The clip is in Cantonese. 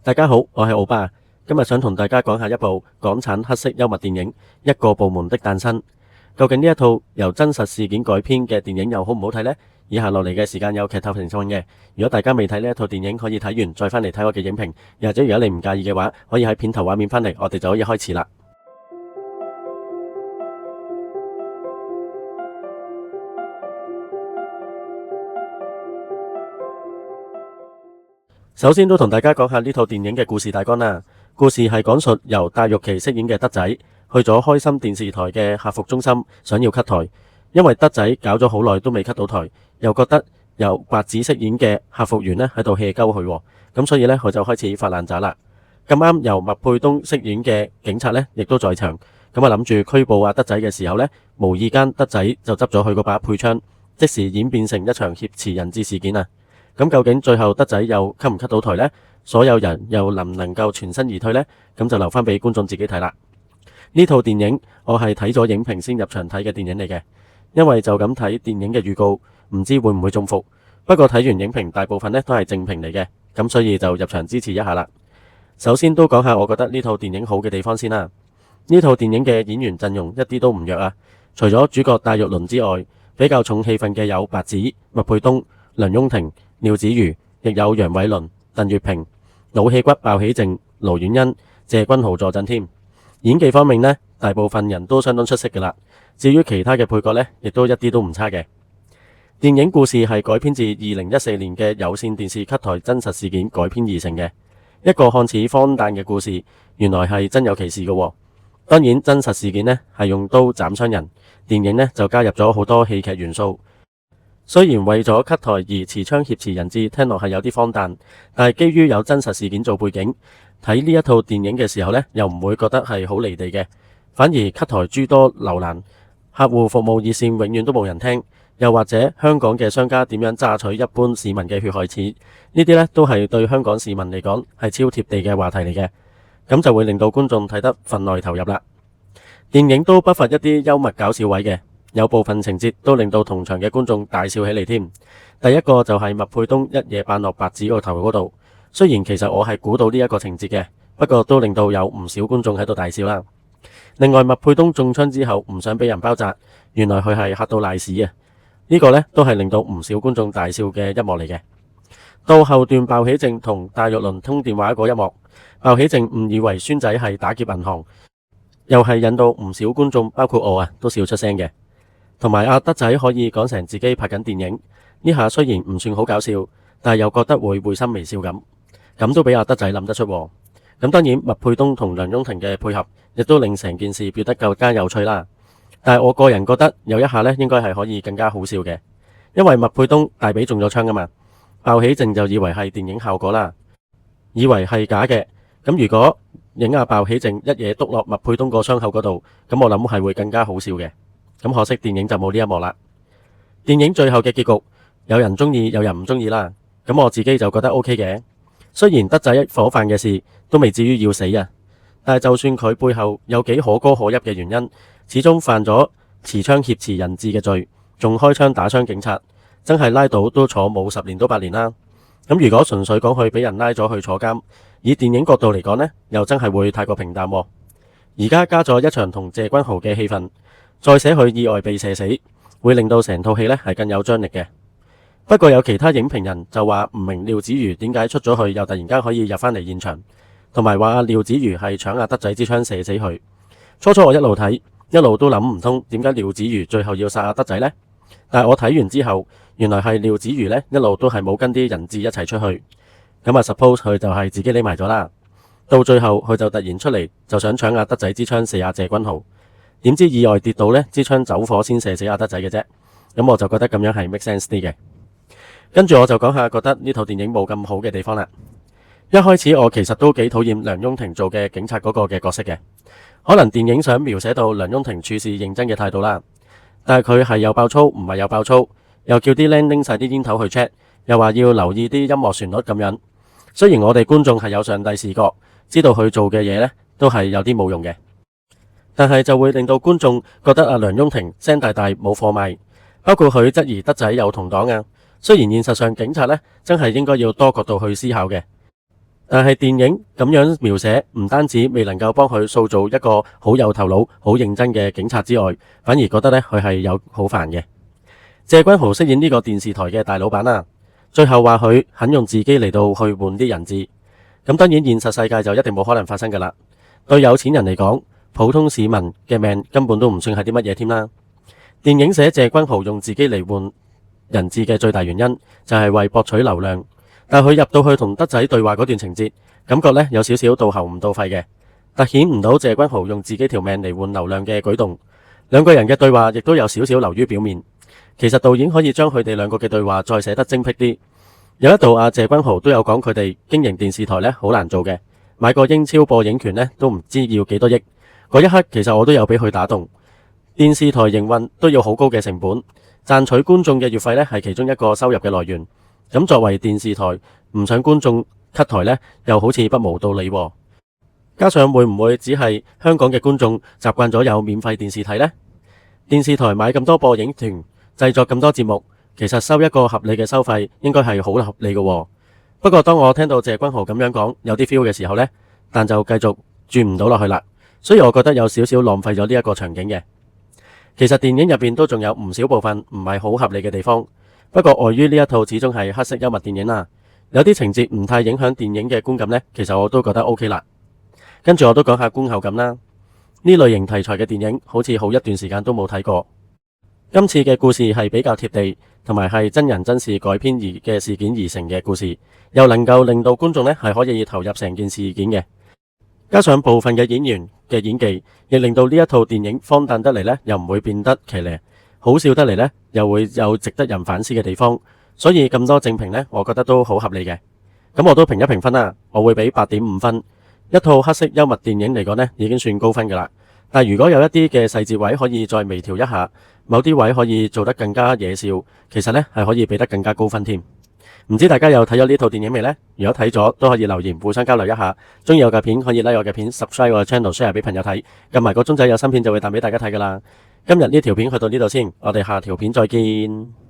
大家好，我係奧巴，今日想同大家講下一部港產黑色幽默電影《一個部門的誕生》。究竟呢一套由真實事件改編嘅電影又好唔好睇呢？以下落嚟嘅時間有劇透評論嘅，如果大家未睇呢一套電影，可以睇完再返嚟睇我嘅影評，又或者如果你唔介意嘅話，可以喺片頭畫面返嚟，我哋就可以開始啦。首先都同大家講下呢套電影嘅故事大綱啦。故事係講述由戴玉琪飾演嘅德仔去咗開心電視台嘅客服中心，想要 cut 台，因為德仔搞咗好耐都未 cut 到台，又覺得由白紙飾演嘅客服員呢喺度 hea 鳩佢，咁所以呢，佢就開始發爛渣啦。咁啱由麥沛東飾演嘅警察呢亦都在場，咁啊諗住拘捕阿德仔嘅時候呢，無意間德仔就執咗佢嗰把配槍，即時演變成一場挾持人質事件啊！咁究竟最後德仔又 cut 唔 cut 到台呢？所有人又能唔能夠全身而退呢？咁就留翻俾觀眾自己睇啦。呢套電影我係睇咗影評先入場睇嘅電影嚟嘅，因為就咁睇電影嘅預告，唔知會唔會中伏。不過睇完影評大部分呢都係正評嚟嘅，咁所以就入場支持一下啦。首先都講下我覺得呢套電影好嘅地方先啦。呢套電影嘅演員陣容一啲都唔弱啊，除咗主角戴玉麟之外，比較重戲份嘅有白紙、麥沛東、梁雍婷、廖子妤，亦有楊偉倫、鄧月平、老戲骨鮑起靜、盧婉欣、謝君豪助陣添。演技方面呢，大部分人都相當出色㗎啦。至於其他嘅配角呢，亦都一啲都唔差嘅。電影故事係改編自2014年嘅有線電視 cut 台真實事件改編而成嘅，一個看似荒誕嘅故事，原來係真有其事嘅喎。當然真實事件呢係用刀斬傷人，電影呢就加入咗好多戲劇元素。雖然為咗 cut 台而持槍挾持人質，聽落係有啲荒誕，但係基於有真實事件做背景，睇呢一套電影嘅時候呢，又唔會覺得係好離地嘅，反而 cut 台諸多留難，客戶服務熱線永遠都冇人聽，又或者香港嘅商家點樣榨取一般市民嘅血汗錢，呢啲呢都係對香港市民嚟講係超貼地嘅話題嚟嘅，咁就會令到觀眾睇得分內投入啦。電影都不乏一啲幽默搞笑位嘅。有部分情節都令到同場嘅觀眾大笑起嚟添。第一個就係麥沛東一夜扮落白紙個頭嗰度，雖然其實我係估到呢一個情節嘅，不過都令到有唔少觀眾喺度大笑啦。另外麥沛東中槍之後唔想俾人包紮，原來佢係嚇到賴屎啊！呢個呢都係令到唔少觀眾大笑嘅一幕嚟嘅。到後段鮑起靜同戴玉麟通電話嗰一幕，鮑起靜誤以為孫仔係打劫銀行，又係引到唔少觀眾包括我都笑出聲嘅。同埋阿德仔可以講成自己拍緊電影，呢下雖然唔算好搞笑，但係又覺得會心微笑咁都俾阿德仔諗得出。咁當然麥沛東同梁雍婷嘅配合亦都令成件事變得更加有趣啦。但係我個人覺得有一下呢應該係可以更加好笑嘅，因為麥沛東大髀中咗槍啊嘛，鮑起靜就以為係電影效果啦，以為係假嘅。咁如果影阿鮑起靜一嘢篤落麥沛東個傷口嗰度，咁我諗係會更加好笑嘅。咁可惜電影就冇呢一幕啦。電影最後嘅結局有人中意有人唔中意啦，咁我自己就覺得 OK 嘅。雖然德仔伙飯嘅事都未至於要死啊，但係就算佢背後有幾可歌可泣嘅原因，始終犯咗持槍挾持人質嘅罪，仲開槍打傷警察，真係拉到都坐冇10年都8年啦。咁如果純粹講佢俾人拉咗去坐監，以電影角度嚟講呢，又真係會太過平淡。而家加咗一場同謝君豪嘅戲份，再寫佢意外被射死，會令到成套戲呢係更有張力嘅。不過有其他影評人就話唔明廖子妤點解出咗去又突然間可以入返嚟現場，同埋話廖子妤係搶阿德仔支槍射死佢。初我一路睇一路都諗唔通點解廖子妤最後要殺阿德仔呢？但係我睇完之後，原來係廖子妤呢一路都係冇跟啲人質一齊出去，咁suppose 佢就係自己匿埋咗啦。到最後佢就突然出嚟，就想搶阿德仔支槍射阿謝君豪。點知意外跌到呢支槍走火先射死阿德仔嘅啫，咁我就覺得咁樣係 make sense 啲嘅。跟住我就講下覺得呢套電影冇咁好嘅地方啦。一開始我其實都幾討厭梁雍婷做嘅警察嗰個嘅角色嘅，可能電影想描寫到梁雍婷處事認真嘅態度啦，但係佢係又爆粗唔係又爆粗，又叫啲僆拎晒啲煙頭去 check， 又話要留意啲音樂旋律咁樣。雖然我哋觀眾係有上帝視覺，知道佢做嘅嘢呢都係有啲冇用嘅，但係就會令到觀眾覺得阿梁雍婷聲大大冇貨賣，包括佢質疑德仔有同黨啊。雖然現實上警察呢真係應該要多角度去思考嘅，但係電影咁樣描寫，唔單止未能夠幫佢塑造一個好有頭腦、好認真嘅警察之外，反而覺得呢，佢係有好煩嘅。謝君豪飾演呢個電視台嘅大老闆啊，最後話佢肯用自己嚟到去換啲人質，咁當然現實世界就一定冇可能發生噶啦。對有錢人嚟講，普通市民嘅命根本都唔算係啲乜嘢添啦。電影寫謝君豪用自己嚟換人質嘅最大原因就係為博取流量，但佢入到去同德仔對話嗰段情節，感覺呢有少少到喉唔到肺嘅，凸顯唔到謝君豪用自己條命嚟換流量嘅舉動。兩個人嘅對話亦都有少少流於表面。其實導演可以將佢哋兩個嘅對話再寫得精闢啲。有一度謝君豪都有講佢哋經營電視台呢好難做嘅，買個英超播映權呢都唔知要幾多億。嗰一刻其實我都有俾佢打動。電視台營運都要好高嘅成本，賺取觀眾嘅月費呢係其中一個收入嘅來源。咁作為電視台，唔想觀眾 cut 台呢，又好似不無道理喎。加上會唔會只係香港嘅觀眾習慣咗有免費電視睇呢？電視台買咁多播映權，製作咁多節目，其實收一個合理嘅收費應該係好合理嘅喎。不過當我聽到謝君豪咁樣講有啲 feel 嘅時候呢，但就繼續轉唔到落去啦。所以我覺得有少少浪費咗呢一個場景嘅。其實電影入邊都仲有唔少部分唔係好合理嘅地方，不過礙於呢一套始終係黑色幽默電影啊，有啲情節唔太影響電影嘅觀感呢，其實我都覺得 OK 啦。跟住我都講下觀後感啦。呢類型題材嘅電影好似好一段時間都冇睇過。今次嘅故事係比較貼地，同埋係真人真事改編而嘅事件而成嘅故事，又能夠令到觀眾呢係可以投入成件事件嘅。加上部分嘅演員嘅演技，亦令到呢一套電影荒誕得嚟呢，又唔會變得騎呢，好笑得嚟呢，又會有值得人反思嘅地方。所以咁多正評呢，我覺得都好合理嘅。咁我都評一評分啦，我會俾8.5分。一套黑色幽默電影嚟講呢，已經算高分噶啦。但如果有一啲嘅細節位可以再微調一下，某啲位可以做得更加惹笑，其實呢係可以俾得更加高分添。唔知大家有睇咗呢套電影未呢？如果睇咗都可以留言互相交流一下。中意我嘅片可以 like 我嘅片 ，subscribe 我嘅 channel，share 俾朋友睇，撳埋個鐘仔有新片就會彈俾大家睇噶啦。今日呢條片去到呢度先，我哋下條片再見。